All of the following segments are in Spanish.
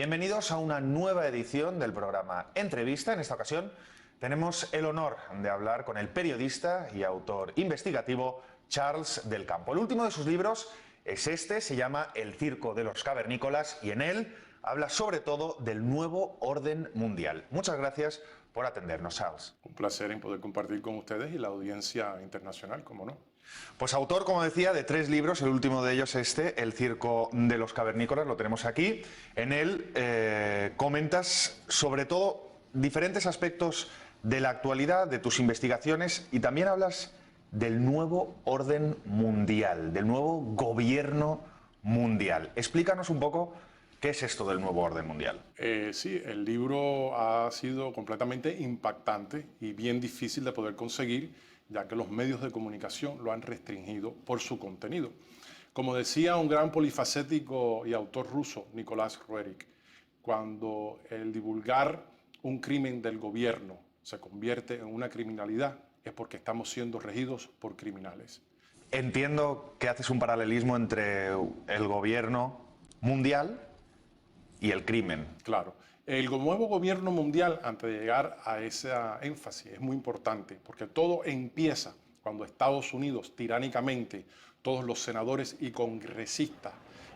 Bienvenidos a una nueva edición del programa Entrevista. En esta ocasión tenemos el honor de hablar con el periodista y autor investigativo Charles del Campo. El último de sus libros es este, se llama El circo de los cavernícolas y en él habla sobre todo del nuevo orden mundial. Muchas gracias por atendernos, Charles. Un placer en poder compartir con ustedes y la audiencia internacional, ¿cómo no? Pues autor, como decía, de 3 libros, el último de ellos este, El circo de los cavernícolas, lo tenemos aquí. En él comentas sobre todo diferentes aspectos de la actualidad, de tus investigaciones, y también hablas del nuevo orden mundial, del nuevo gobierno mundial. Explícanos un poco qué es esto del nuevo orden mundial. Sí, el libro ha sido completamente impactante y bien difícil de poder conseguir, ya que los medios de comunicación lo han restringido por su contenido. Como decía un gran polifacético y autor ruso, Nicolás Roerich, cuando el divulgar un crimen del gobierno se convierte en una criminalidad, es porque estamos siendo regidos por criminales. Entiendo que haces un paralelismo entre el gobierno mundial y el crimen. Claro. El nuevo gobierno mundial, antes de llegar a esa énfasis, es muy importante, porque todo empieza cuando Estados Unidos, tiránicamente, todos los senadores y congresistas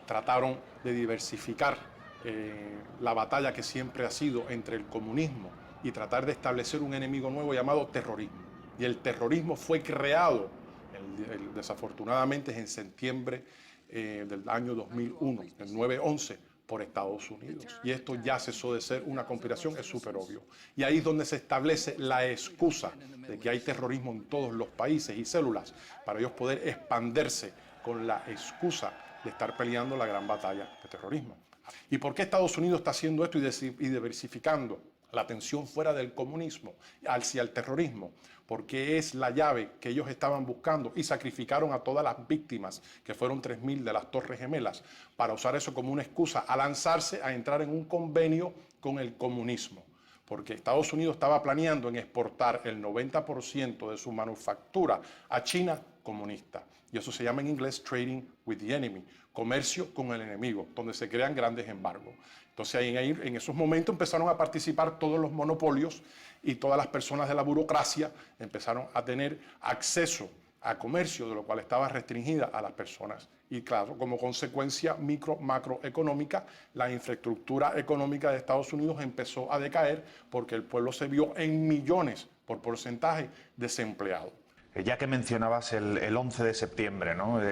trataron de diversificar la batalla que siempre ha sido entre el comunismo y tratar de establecer un enemigo nuevo llamado terrorismo. Y el terrorismo fue creado, desafortunadamente, en septiembre del año 2001, el 9/11, por Estados Unidos. Y esto ya cesó de ser una conspiración, es súper obvio. Y ahí es donde se establece la excusa de que hay terrorismo en todos los países y células para ellos poder expandirse con la excusa de estar peleando la gran batalla de terrorismo. ¿Y por qué Estados Unidos está haciendo esto y diversificando la atención fuera del comunismo hacia el terrorismo? Porque es la llave que ellos estaban buscando y sacrificaron a todas las víctimas, que fueron 3.000 de las Torres Gemelas, para usar eso como una excusa a lanzarse a entrar en un convenio con el comunismo. Porque Estados Unidos estaba planeando en exportar el 90% de su manufactura a China comunista. Y eso se llama en inglés trading with the enemy, comercio con el enemigo, donde se crean grandes embargos. Entonces en esos momentos empezaron a participar todos los monopolios y todas las personas de la burocracia empezaron a tener acceso a comercio, de lo cual estaba restringida a las personas. Y claro, como consecuencia macroeconómica, la infraestructura económica de Estados Unidos empezó a decaer porque el pueblo se vio en millones por porcentaje desempleado. Ya que mencionabas el 11 de septiembre, ¿no?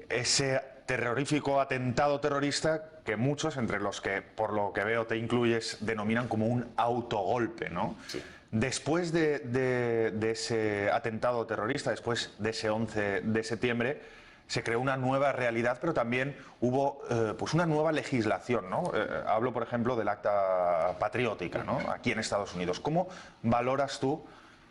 Ese terrorífico atentado terrorista que muchos, entre los que por lo que veo te incluyes, denominan como un autogolpe, ¿no? Sí. Después de ese atentado terrorista, después de ese 11 de septiembre, se creó una nueva realidad, pero también hubo pues una nueva legislación, ¿no? Hablo, por ejemplo, del Acta Patriótica, ¿no? Aquí en Estados Unidos. ¿Cómo valoras tú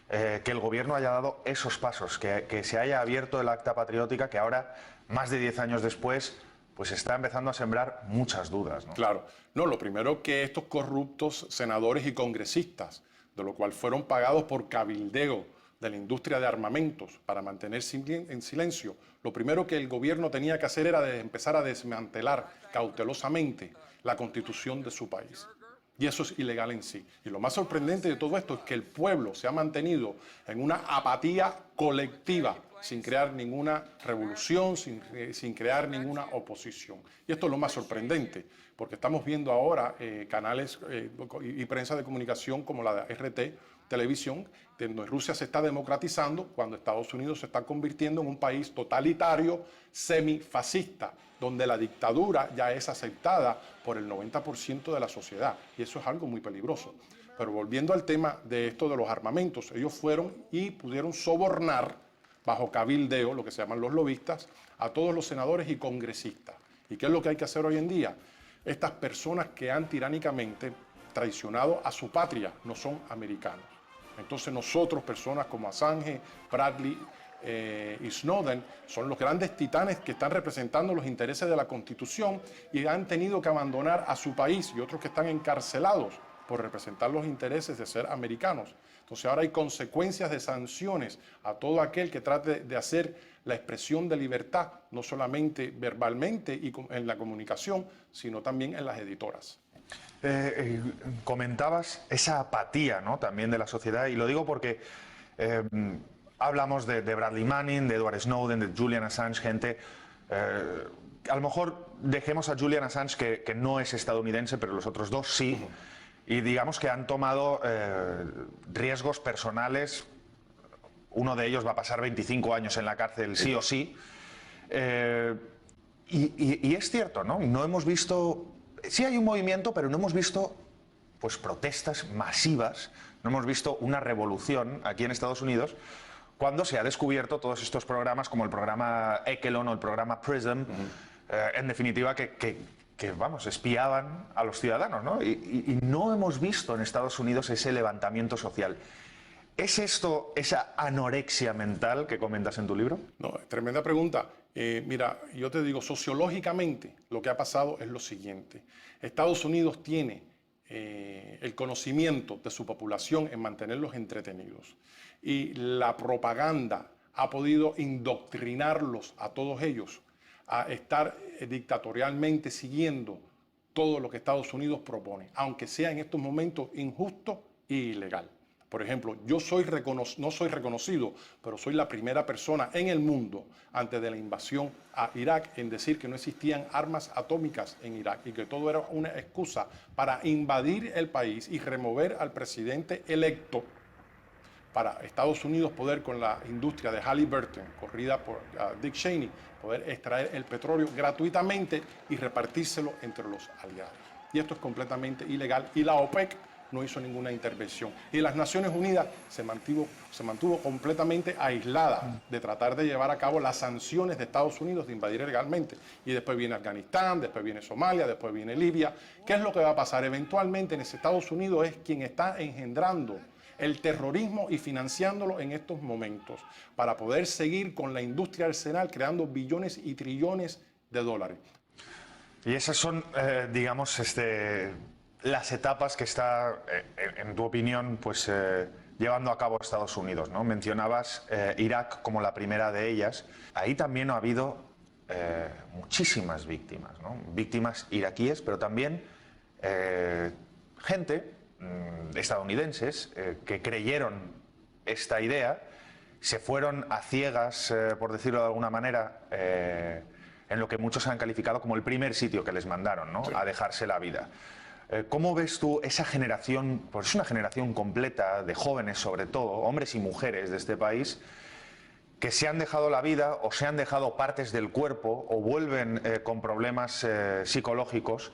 que el gobierno haya dado esos pasos, que se haya abierto el Acta Patriótica, que ahora, más de 10 años después, pues está empezando a sembrar muchas dudas, ¿no? Claro. No, lo primero que estos corruptos senadores y congresistas, de lo cual fueron pagados por cabildeo de la industria de armamentos para mantenerse en silencio, lo primero que el gobierno tenía que hacer era empezar a desmantelar cautelosamente la constitución de su país. Y eso es ilegal en sí. Y lo más sorprendente de todo esto es que el pueblo se ha mantenido en una apatía colectiva, sin crear ninguna revolución, sin crear ninguna oposición. Y esto es lo más sorprendente, porque estamos viendo ahora canales y prensa de comunicación como la de RT, televisión, donde Rusia se está democratizando cuando Estados Unidos se está convirtiendo en un país totalitario, semifascista, donde la dictadura ya es aceptada por el 90% de la sociedad. Y eso es algo muy peligroso. Pero volviendo al tema de esto de los armamentos, ellos fueron y pudieron sobornar bajo cabildeo, lo que se llaman los lobistas, a todos los senadores y congresistas. ¿Y qué es lo que hay que hacer hoy en día? Estas personas que han tiránicamente traicionado a su patria no son americanos. Entonces nosotros, personas como Assange, Bradley y Snowden, son los grandes titanes que están representando los intereses de la Constitución y han tenido que abandonar a su país, y otros que están encarcelados por representar los intereses de ser americanos. Entonces ahora hay consecuencias de sanciones a todo aquel que trate de hacer la expresión de libertad, no solamente verbalmente y en la comunicación, sino también en las editoras. Comentabas esa apatía, ¿no?, también de la sociedad, y lo digo porque hablamos de Bradley Manning, de Edward Snowden, de Julian Assange, gente... a lo mejor dejemos a Julian Assange, que no es estadounidense, pero los otros dos sí, y digamos que han tomado riesgos personales. Uno de ellos va a pasar 25 años en la cárcel sí o sí. Y es cierto, ¿no? No hemos visto... Sí hay un movimiento, pero no hemos visto pues protestas masivas, no hemos visto una revolución aquí en Estados Unidos cuando se ha descubierto todos estos programas como el programa Echelon o el programa PRISM, en definitiva vamos, espiaban a los ciudadanos, ¿no? Y no hemos visto en Estados Unidos ese levantamiento social. ¿Es esto esa anorexia mental que comentas en tu libro? No, tremenda pregunta. Mira, yo te digo, sociológicamente lo que ha pasado es lo siguiente. Estados Unidos tiene el conocimiento de su población en mantenerlos entretenidos. Y la propaganda ha podido indoctrinarlos a todos ellos a estar dictatorialmente siguiendo todo lo que Estados Unidos propone, aunque sea en estos momentos injusto e ilegal. Por ejemplo, yo no soy reconocido, pero soy la primera persona en el mundo antes de la invasión a Irak en decir que no existían armas atómicas en Irak y que todo era una excusa para invadir el país y remover al presidente electo para Estados Unidos poder, con la industria de Halliburton, corrida por Dick Cheney, poder extraer el petróleo gratuitamente y repartírselo entre los aliados. Y esto es completamente ilegal y la OPEC no hizo ninguna intervención. Y las Naciones Unidas se mantuvo completamente aislada de tratar de llevar a cabo las sanciones de Estados Unidos de invadir ilegalmente. Y después viene Afganistán, después viene Somalia, después viene Libia. ¿Qué es lo que va a pasar? Eventualmente en Estados Unidos es quien está engendrando el terrorismo y financiándolo en estos momentos para poder seguir con la industria arsenal creando billones y trillones de dólares. Y esas son, digamos, las etapas que está, en tu opinión, pues llevando a cabo Estados Unidos, ¿no? Mencionabas Irak como la primera de ellas. Ahí también ha habido muchísimas víctimas, ¿no? Víctimas iraquíes, pero también gente estadounidenses que creyeron esta idea, se fueron a ciegas, por decirlo de alguna manera, en lo que muchos han calificado como el primer sitio que les mandaron, ¿no? Sí. A dejarse la vida. ¿Cómo ves tú esa generación? Pues es una generación completa de jóvenes, sobre todo, hombres y mujeres de este país, que se han dejado la vida o se han dejado partes del cuerpo o vuelven con problemas psicológicos.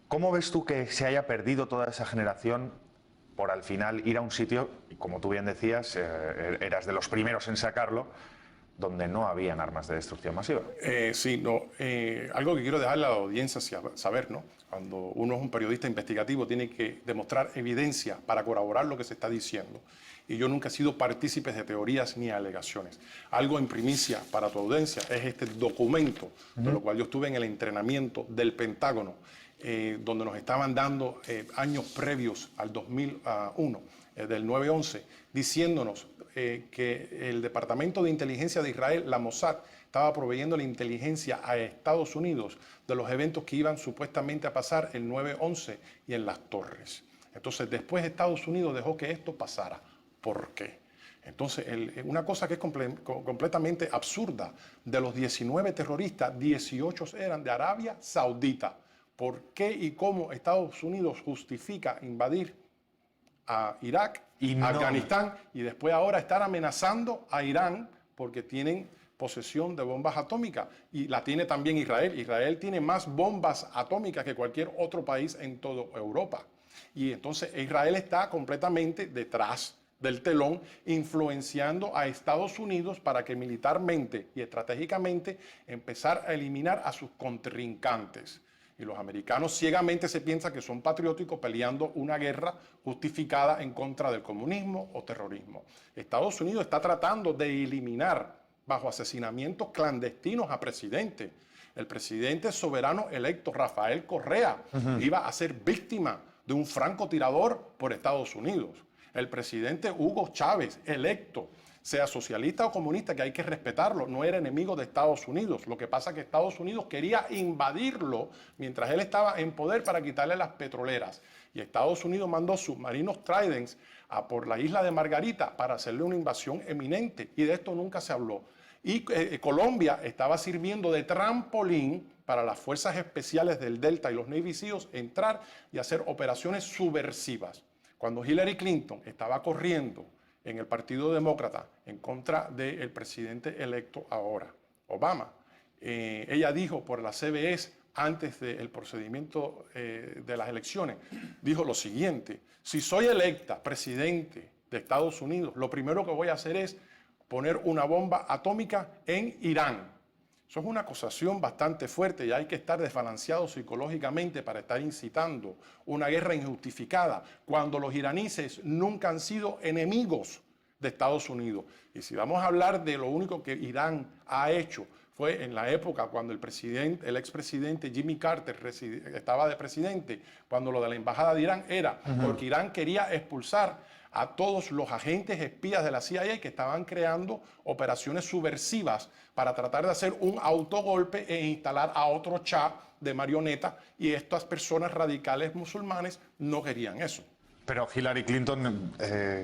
¿Cómo ves tú que se haya perdido toda esa generación por al final ir a un sitio, y como tú bien decías, eras de los primeros en sacarlo, donde no habían armas de destrucción masiva? Sí, no, algo que quiero dejarle a la audiencia saber, ¿no? Cuando uno es un periodista investigativo tiene que demostrar evidencia para corroborar lo que se está diciendo. Y yo nunca he sido partícipe de teorías ni alegaciones. Algo en primicia para tu audiencia es este documento, de lo cual yo estuve en el entrenamiento del Pentágono, donde nos estaban dando años previos al 2001, del 9/11, diciéndonos que el Departamento de Inteligencia de Israel, la Mossad, estaba proveyendo la inteligencia a Estados Unidos de los eventos que iban supuestamente a pasar el 9/11 y en las torres. Entonces, después Estados Unidos dejó que esto pasara. ¿Por qué? Entonces, una cosa que es completamente absurda, de los 19 terroristas, 18 eran de Arabia Saudita. ¿Por qué y cómo Estados Unidos justifica invadir a Irak, a Afganistán y después ahora estar amenazando a Irán porque tienen posesión de bombas atómicas? Y la tiene también Israel. Israel tiene más bombas atómicas que cualquier otro país en toda Europa. Y entonces Israel está completamente detrás del telón, influenciando a Estados Unidos para que militarmente y estratégicamente empezar a eliminar a sus contrincantes. Y los americanos ciegamente se piensan que son patrióticos peleando una guerra justificada en contra del comunismo o terrorismo. Estados Unidos está tratando de eliminar bajo asesinamientos clandestinos a presidentes. El presidente soberano electo, Rafael Correa, iba a ser víctima de un francotirador por Estados Unidos. El presidente Hugo Chávez, electo, sea socialista o comunista, que hay que respetarlo, no era enemigo de Estados Unidos. Lo que pasa es que Estados Unidos quería invadirlo mientras él estaba en poder para quitarle las petroleras. Y Estados Unidos mandó submarinos Trident a por la isla de Margarita para hacerle una invasión eminente. Y de esto nunca se habló. Y Colombia estaba sirviendo de trampolín para las fuerzas especiales del Delta y los Navy SEALs entrar y hacer operaciones subversivas. Cuando Hillary Clinton estaba corriendo en el Partido Demócrata en contra del presidente electo ahora, Obama, ella dijo por la CBS, antes del procedimiento de las elecciones, dijo lo siguiente: si soy electa presidente de Estados Unidos, lo primero que voy a hacer es poner una bomba atómica en Irán. Eso es una acusación bastante fuerte y hay que estar desbalanceado psicológicamente para estar incitando una guerra injustificada cuando los iraníes nunca han sido enemigos de Estados Unidos. Y si vamos a hablar de lo único que Irán ha hecho, fue en la época cuando el expresidente Jimmy Carter estaba de presidente, cuando lo de la embajada de Irán era porque Irán quería expulsar a todos los agentes espías de la CIA que estaban creando operaciones subversivas para tratar de hacer un autogolpe e instalar a otro Shah de marioneta, y estas personas radicales musulmanes no querían eso. Pero Hillary Clinton,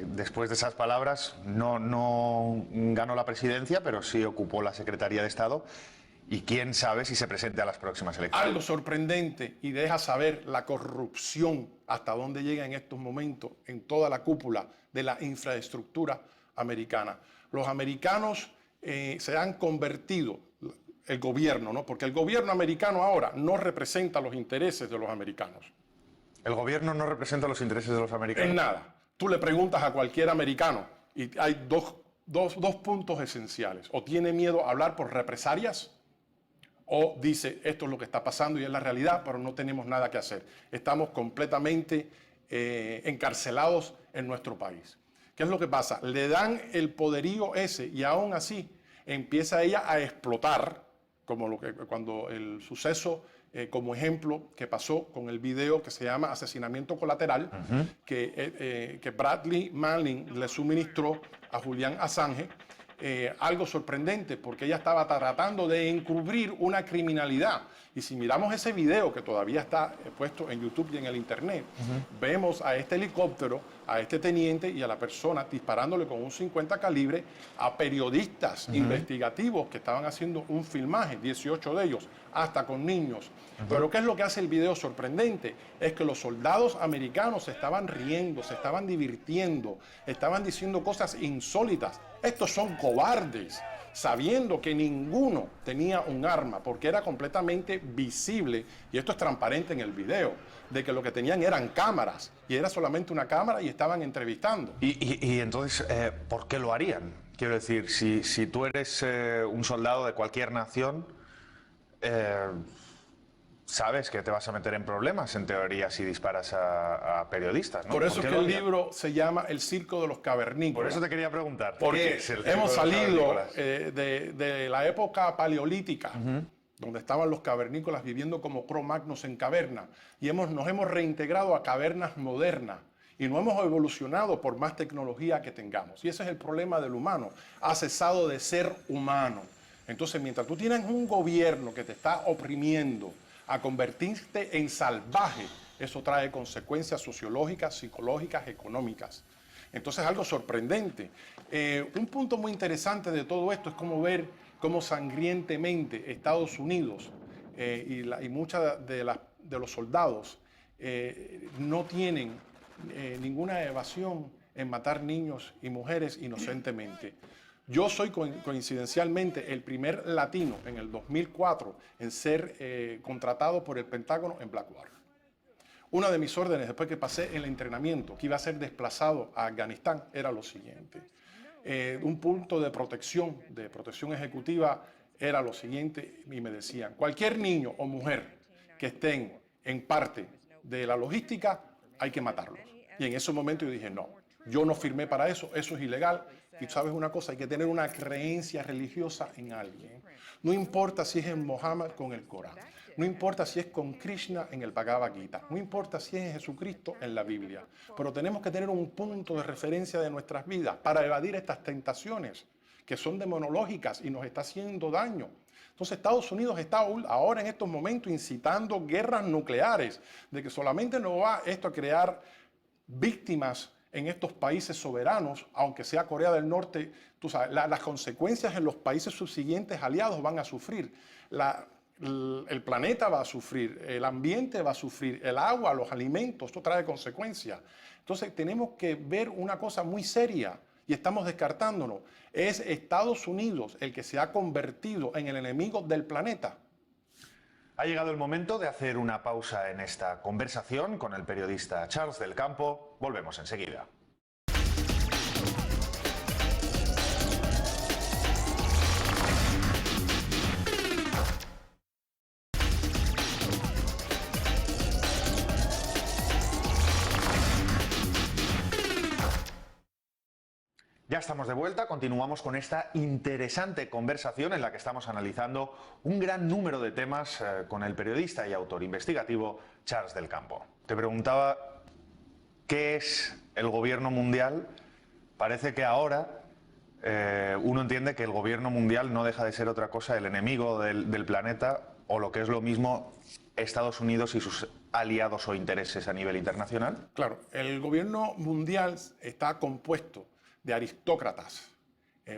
después de esas palabras, no ganó la presidencia, pero sí ocupó la Secretaría de Estado. Y quién sabe si se presente a las próximas elecciones. Algo sorprendente, y deja saber la corrupción hasta dónde llega en estos momentos en toda la cúpula de la infraestructura americana. Los americanos se han convertido, el gobierno, ¿no? Porque el gobierno americano ahora no representa los intereses de los americanos. ¿El gobierno no representa los intereses de los americanos? En nada. Tú le preguntas a cualquier americano y hay dos puntos esenciales. O tiene miedo a hablar por represalias, o dice esto es lo que está pasando y es la realidad, pero no tenemos nada que hacer. Estamos completamente encarcelados en nuestro país. ¿Qué es lo que pasa? Le dan el poderío ese y aún así empieza ella a explotar, como cuando el suceso, como ejemplo, que pasó con el video que se llama Asesinamiento Colateral, que Bradley Manning le suministró a Julian Assange. Algo sorprendente, porque ella estaba tratando de encubrir una criminalidad. Y si miramos ese video, que todavía está puesto en YouTube y en el internet, vemos a este helicóptero, a este teniente y a la persona disparándole con un 50 calibre a periodistas investigativos que estaban haciendo un filmaje, 18 de ellos, hasta con niños. Pero ¿qué es lo que hace el video sorprendente? Es que los soldados americanos se estaban riendo, se estaban divirtiendo, estaban diciendo cosas insólitas. Estos son cobardes, sabiendo que ninguno tenía un arma, porque era completamente visible, y esto es transparente en el video, de que lo que tenían eran cámaras, y era solamente una cámara y estaban entrevistando. Y entonces, ¿por qué lo harían? Quiero decir, si tú eres un soldado de cualquier nación, sabes que te vas a meter en problemas, en teoría, si disparas a periodistas, ¿no? Por eso es que el libro se llama El Circo de los Cavernícolas. Por eso te quería preguntar. Porque hemos salido de la época paleolítica, donde estaban los cavernícolas viviendo como Cro-Magnos en caverna, y nos hemos reintegrado a cavernas modernas, y no hemos evolucionado por más tecnología que tengamos. Y ese es el problema del humano. Ha cesado de ser humano. Entonces, mientras tú tienes un gobierno que te está oprimiendo a convertirte en salvaje, eso trae consecuencias sociológicas, psicológicas, económicas. Entonces, algo sorprendente. Un punto muy interesante de todo esto es cómo ver cómo sangrientemente Estados Unidos y muchos de los soldados no tienen ninguna evasión en matar niños y mujeres inocentemente. Yo soy coincidencialmente el primer latino en el 2004 en ser contratado por el Pentágono en Blackwater. Una de mis órdenes después que pasé el entrenamiento, que iba a ser desplazado a Afganistán, era lo siguiente. Un punto de protección ejecutiva era lo siguiente, y me decían, cualquier niño o mujer que estén en parte de la logística, hay que matarlos. Y en ese momento yo dije, no, yo no firmé para eso, eso es ilegal. Y sabes una cosa, hay que tener una creencia religiosa en alguien. No importa si es en Mohammed con el Corán, no importa si es con Krishna en el Bhagavad Gita, no importa si es en Jesucristo en la Biblia, pero tenemos que tener un punto de referencia de nuestras vidas para evadir estas tentaciones que son demonológicas y nos está haciendo daño. Entonces Estados Unidos está ahora en estos momentos incitando guerras nucleares, de que solamente no va esto a crear víctimas en estos países soberanos, aunque sea Corea del Norte, tú sabes, las consecuencias en los países subsiguientes aliados van a sufrir. El planeta va a sufrir, el ambiente va a sufrir, el agua, los alimentos, esto trae consecuencias. Entonces tenemos que ver una cosa muy seria y estamos descartándonos. Es Estados Unidos el que se ha convertido en el enemigo del planeta. Ha llegado el momento de hacer una pausa en esta conversación con el periodista Charles del Campo. Volvemos enseguida. Ya estamos de vuelta, continuamos con esta interesante conversación en la que estamos analizando un gran número de temas con el periodista y autor investigativo Charles del Campo. Te preguntaba, ¿qué es el gobierno mundial? Parece que ahora uno entiende que el gobierno mundial no deja de ser otra cosa, el enemigo del planeta, o lo que es lo mismo, Estados Unidos y sus aliados o intereses a nivel internacional. Claro, el gobierno mundial está compuesto de aristócratas,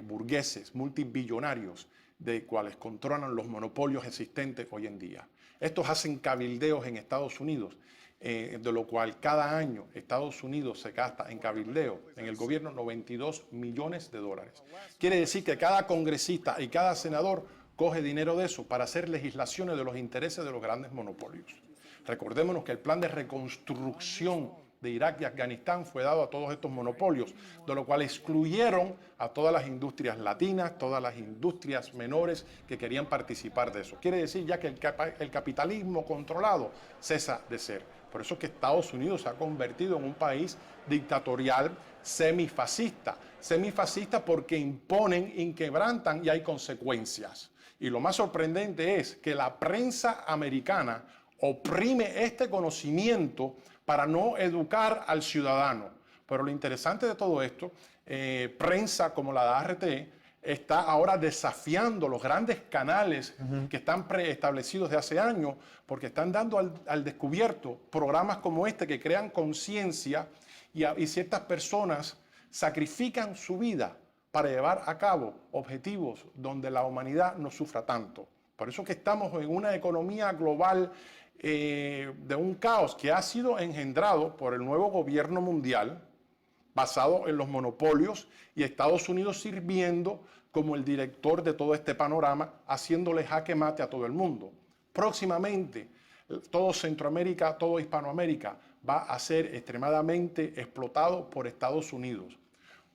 burgueses, multibillonarios, de cuales controlan los monopolios existentes hoy en día. Estos hacen cabildeos en Estados Unidos, de lo cual cada año Estados Unidos se gasta en cabildeo, en el gobierno, 92 millones de dólares. Quiere decir que cada congresista y cada senador coge dinero de eso para hacer legislaciones de los intereses de los grandes monopolios. Recordémonos que el plan de reconstrucción de Irak y Afganistán fue dado a todos estos monopolios, de lo cual excluyeron a todas las industrias latinas, todas las industrias menores que querían participar de eso. Quiere decir ya que el capitalismo controlado cesa de ser. Por eso es que Estados Unidos se ha convertido en un país dictatorial semifascista. Semifascista porque imponen, inquebrantan y hay consecuencias. Y lo más sorprendente es que la prensa americana oprime este conocimiento para no educar al ciudadano. Pero lo interesante de todo esto, prensa como la de RT está ahora desafiando los grandes canales que están preestablecidos de hace años, porque están dando al descubierto programas como este que crean conciencia y ciertas personas sacrifican su vida para llevar a cabo objetivos donde la humanidad no sufra tanto. Por eso que estamos en una economía global de un caos que ha sido engendrado por el nuevo gobierno mundial basado en los monopolios y Estados Unidos sirviendo como el director de todo este panorama, haciéndole jaque mate a todo el mundo. Próximamente, todo Centroamérica, todo Hispanoamérica va a ser extremadamente explotado por Estados Unidos.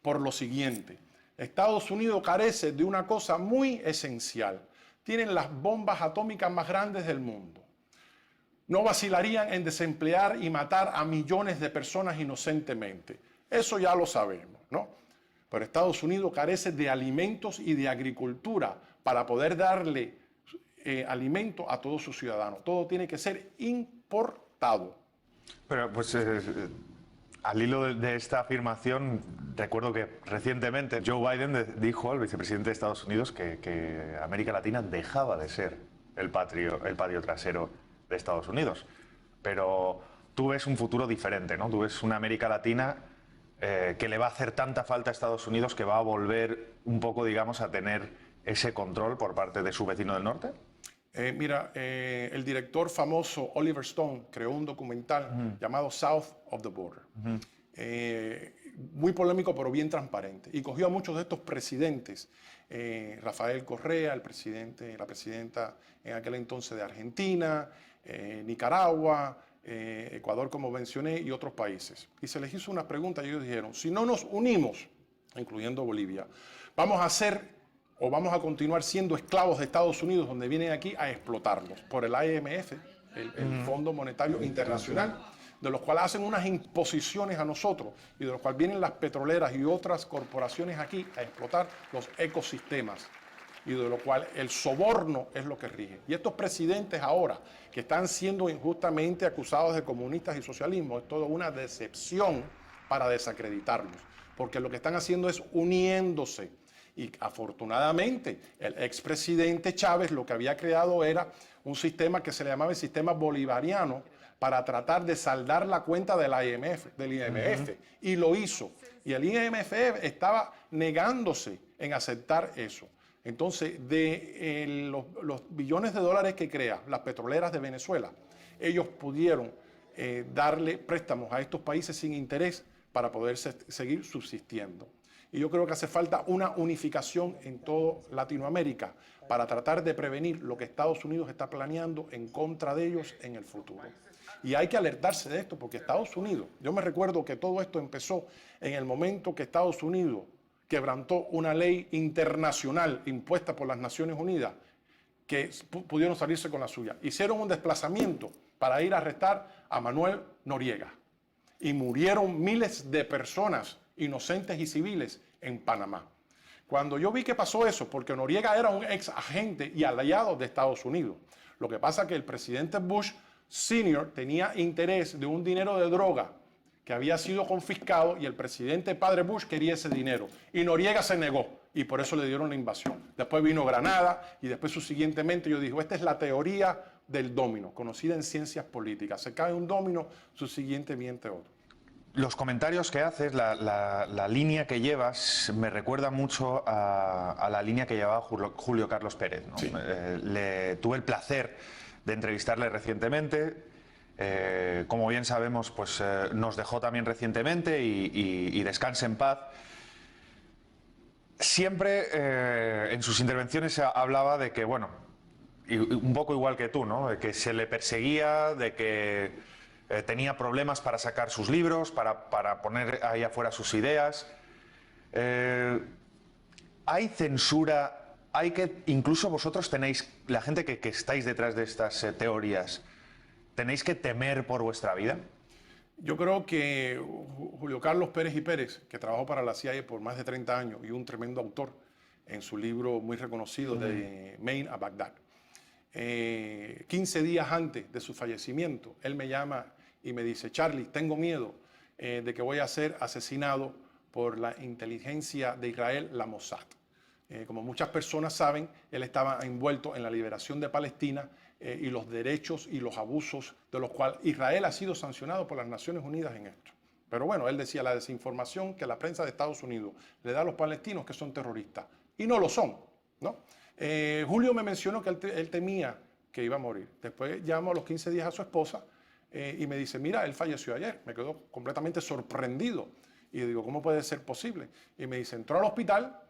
Por lo siguiente, Estados Unidos carece de una cosa muy esencial. Tienen las bombas atómicas más grandes del mundo. No vacilarían en desemplear y matar a millones de personas inocentemente. Eso ya lo sabemos, ¿no? Pero Estados Unidos carece de alimentos y de agricultura para poder darle alimento a todos sus ciudadanos. Todo tiene que ser importado. Pero pues al hilo de esta afirmación, recuerdo que recientemente Joe Biden dijo al vicepresidente de Estados Unidos que América Latina dejaba de ser el patio trasero de Estados Unidos. Pero tú ves un futuro diferente, ¿no? Tú ves una América Latina que le va a hacer tanta falta a Estados Unidos que va a volver un poco, digamos, a tener ese control por parte de su vecino del norte. Mira, el director famoso Oliver Stone creó un documental llamado South of the Border. Muy polémico, pero bien transparente. Y cogió a muchos de estos presidentes. Rafael Correa, la presidenta en aquel entonces de Argentina, Nicaragua, Ecuador, como mencioné, y otros países. Y se les hizo una pregunta y ellos dijeron, si no nos unimos, incluyendo Bolivia, vamos a continuar siendo esclavos de Estados Unidos, donde vienen aquí a explotarnos por el IMF, el Fondo Monetario Internacional, de los cuales hacen unas imposiciones a nosotros y de los cuales vienen las petroleras y otras corporaciones aquí a explotar los ecosistemas y de lo cual el soborno es lo que rige. Y estos presidentes ahora que están siendo injustamente acusados de comunistas y socialismo, es toda una decepción para desacreditarlos, porque lo que están haciendo es uniéndose. Y afortunadamente el expresidente Chávez lo que había creado era un sistema que se le llamaba el sistema bolivariano para tratar de saldar la cuenta del IMF, y lo hizo. Y el IMF estaba negándose en aceptar eso. Entonces, de los billones de dólares que crea las petroleras de Venezuela, ellos pudieron darle préstamos a estos países sin interés para poder seguir subsistiendo. Y yo creo que hace falta una unificación en toda Latinoamérica para tratar de prevenir lo que Estados Unidos está planeando en contra de ellos en el futuro. Y hay que alertarse de esto porque Estados Unidos, yo me recuerdo que todo esto empezó en el momento que Estados Unidos quebrantó una ley internacional impuesta por las Naciones Unidas, que pudieron salirse con la suya. Hicieron un desplazamiento para ir a arrestar a Manuel Noriega y murieron miles de personas inocentes y civiles en Panamá. Cuando yo vi que pasó eso, porque Noriega era un ex agente y aliado de Estados Unidos, lo que pasa es que el presidente Bush Sr. tenía interés de un dinero de droga que había sido confiscado y el presidente padre Bush quería ese dinero. Y Noriega se negó y por eso le dieron la invasión. Después vino Granada y después subsiguientemente yo dije, esta es la teoría del domino, conocida en ciencias políticas. Se cae un domino, subsiguientemente otro. Los comentarios que haces, la línea que llevas, me recuerda mucho a la línea que llevaba Julio Carlos Pérez, ¿no? Sí. Tuve el placer de entrevistarle recientemente. Como bien sabemos, pues nos dejó también recientemente y descanse en paz. Siempre en sus intervenciones hablaba de que, bueno, y un poco igual que tú, ¿no? De que se le perseguía, de que tenía problemas para sacar sus libros, para poner ahí afuera sus ideas. Hay censura, hay que, incluso vosotros tenéis, la gente que estáis detrás de estas teorías, ¿tenéis que temer por vuestra vida? Yo creo que Julio Carlos Pérez y Pérez, que trabajó para la CIA por más de 30 años y un tremendo autor en su libro muy reconocido de Maine a Bagdad, 15 días antes de su fallecimiento, él me llama y me dice, Charlie, tengo miedo de que voy a ser asesinado por la inteligencia de Israel, la Mossad. Como muchas personas saben, él estaba envuelto en la liberación de Palestina y los derechos y los abusos de los cuales Israel ha sido sancionado por las Naciones Unidas en esto. Pero bueno, él decía la desinformación que la prensa de Estados Unidos le da a los palestinos que son terroristas. Y no lo son, ¿no? Julio me mencionó que él temía que iba a morir. Después llamo a los 15 días a su esposa y me dice, mira, él falleció ayer. Me quedó completamente sorprendido. Y digo, ¿cómo puede ser posible? Y me dice, entró al hospital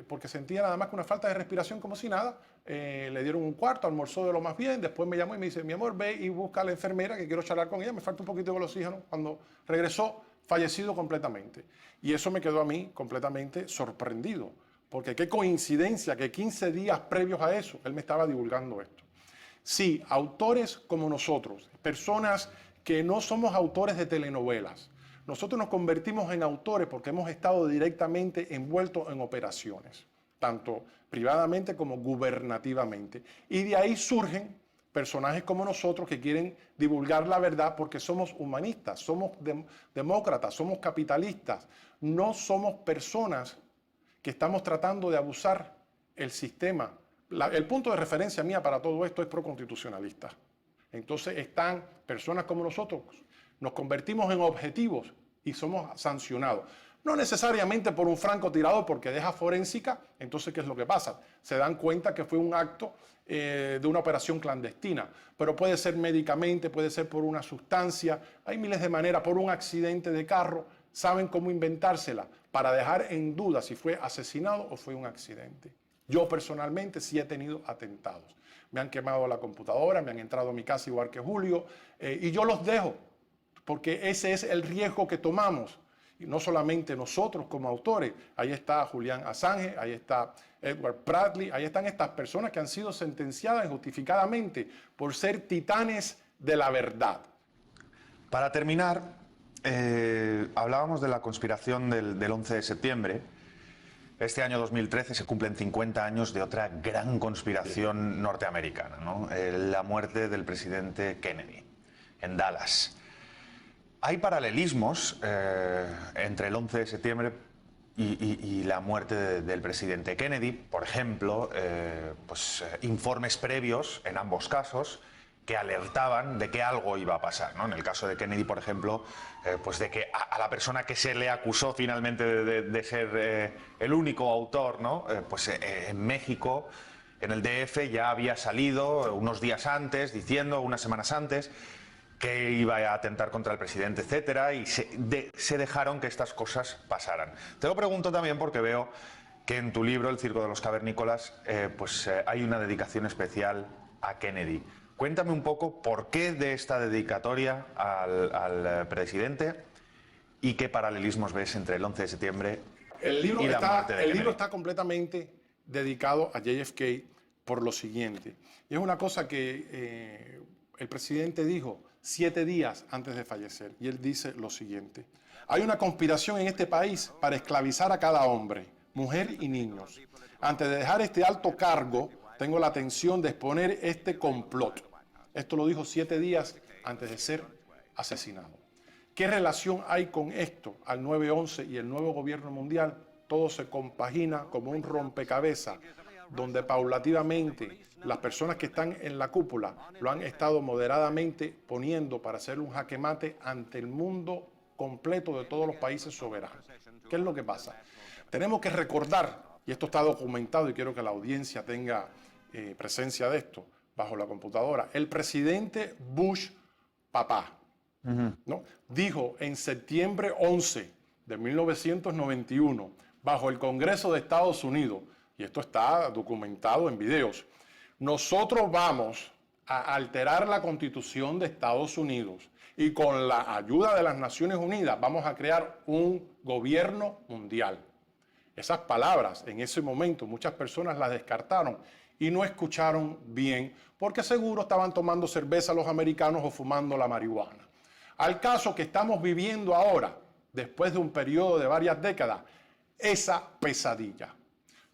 porque sentía nada más que una falta de respiración como si nada. Le dieron un cuarto, almorzó de lo más bien. Después me llamó y me dice, mi amor, ve y busca a la enfermera que quiero charlar con ella. Me falta un poquito de oxígeno. Cuando regresó, fallecido completamente. Y eso me quedó a mí completamente sorprendido. Porque qué coincidencia que 15 días previos a eso, él me estaba divulgando esto. Sí, autores como nosotros, personas que no somos autores de telenovelas, nosotros nos convertimos en autores porque hemos estado directamente envueltos en operaciones, tanto privadamente como gubernativamente. Y de ahí surgen personajes como nosotros que quieren divulgar la verdad porque somos humanistas, somos demócratas, somos capitalistas, no somos personas que estamos tratando de abusar el sistema. El punto de referencia mía para todo esto es proconstitucionalista. Entonces están personas como nosotros, nos convertimos en objetivos y somos sancionados. No necesariamente por un francotirador porque deja forénsica, entonces ¿qué es lo que pasa? Se dan cuenta que fue un acto de una operación clandestina, pero puede ser médicamente, puede ser por una sustancia, hay miles de maneras, por un accidente de carro, saben cómo inventársela para dejar en duda si fue asesinado o fue un accidente. Yo personalmente sí he tenido atentados. Me han quemado la computadora, me han entrado a mi casa igual que Julio, y yo los dejo, porque ese es el riesgo que tomamos. Y no solamente nosotros como autores, ahí está Julian Assange, ahí está Edward Bradley, ahí están estas personas que han sido sentenciadas injustificadamente por ser titanes de la verdad. Para terminar, hablábamos de la conspiración del 11 de septiembre. Este año 2013 se cumplen 50 años de otra gran conspiración norteamericana, ¿no? La muerte del presidente Kennedy en Dallas. Hay paralelismos entre el 11 de septiembre y la muerte del presidente Kennedy. Por ejemplo, informes previos en ambos casos que alertaban de que algo iba a pasar, ¿no? En el caso de Kennedy, por ejemplo, de que a la persona que se le acusó finalmente de ser el único autor, ¿no? En México, en el DF, ya había salido unos días antes, diciendo, unas semanas antes, que iba a atentar contra el presidente, etcétera, y se dejaron que estas cosas pasaran. Te lo pregunto también porque veo que en tu libro, El Circo de los Cavernícolas, hay una dedicación especial a Kennedy. Cuéntame un poco por qué de esta dedicatoria al presidente y qué paralelismos ves entre el 11 de septiembre y la muerte de Kennedy. El libro está completamente dedicado a JFK por lo siguiente. Y es una cosa que el presidente dijo 7 días antes de fallecer. Y él dice lo siguiente: hay una conspiración en este país para esclavizar a cada hombre, mujer y niños. Antes de dejar este alto cargo, tengo la intención de exponer este complot. Esto lo dijo 7 días antes de ser asesinado. ¿Qué relación hay con esto al 9/11 y el nuevo gobierno mundial? Todo se compagina como un rompecabezas, donde paulativamente las personas que están en la cúpula lo han estado moderadamente poniendo para hacer un jaque mate ante el mundo completo de todos los países soberanos. ¿Qué es lo que pasa? Tenemos que recordar, y esto está documentado y quiero que la audiencia tenga presencia de esto bajo la computadora, el presidente Bush papá, ¿no? Dijo en septiembre 11 de 1991, bajo el Congreso de Estados Unidos, y esto está documentado en videos: nosotros vamos a alterar la Constitución de Estados Unidos y con la ayuda de las Naciones Unidas vamos a crear un gobierno mundial. Esas palabras en ese momento muchas personas las descartaron y no escucharon bien, porque seguro estaban tomando cerveza los americanos o fumando la marihuana. Al caso que estamos viviendo ahora, después de un periodo de varias décadas, esa pesadilla.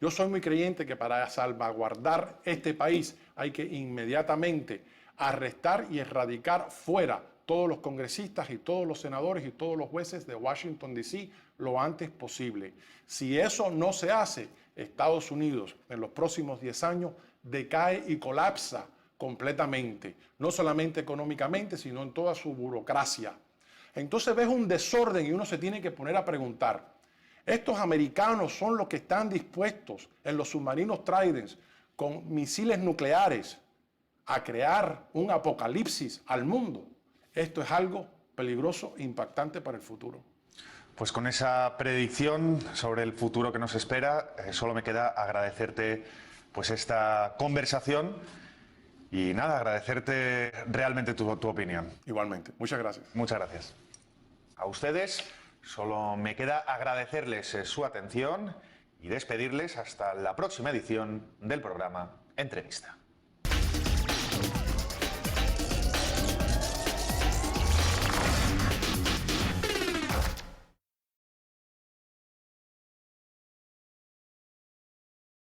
Yo soy muy creyente que para salvaguardar este país hay que inmediatamente arrestar y erradicar fuera todos los congresistas y todos los senadores y todos los jueces de Washington, D.C. lo antes posible. Si eso no se hace, Estados Unidos en los próximos 10 años decae y colapsa completamente, no solamente económicamente, sino en toda su burocracia. Entonces ves un desorden y uno se tiene que poner a preguntar: ¿estos americanos son los que están dispuestos en los submarinos Trident con misiles nucleares a crear un apocalipsis al mundo? Esto es algo peligroso e impactante para el futuro. Pues con esa predicción sobre el futuro que nos espera, solo me queda agradecerte esta conversación y nada, agradecerte realmente tu opinión. Igualmente, muchas gracias. Muchas gracias. A ustedes solo me queda agradecerles su atención y despedirles hasta la próxima edición del programa Entrevista.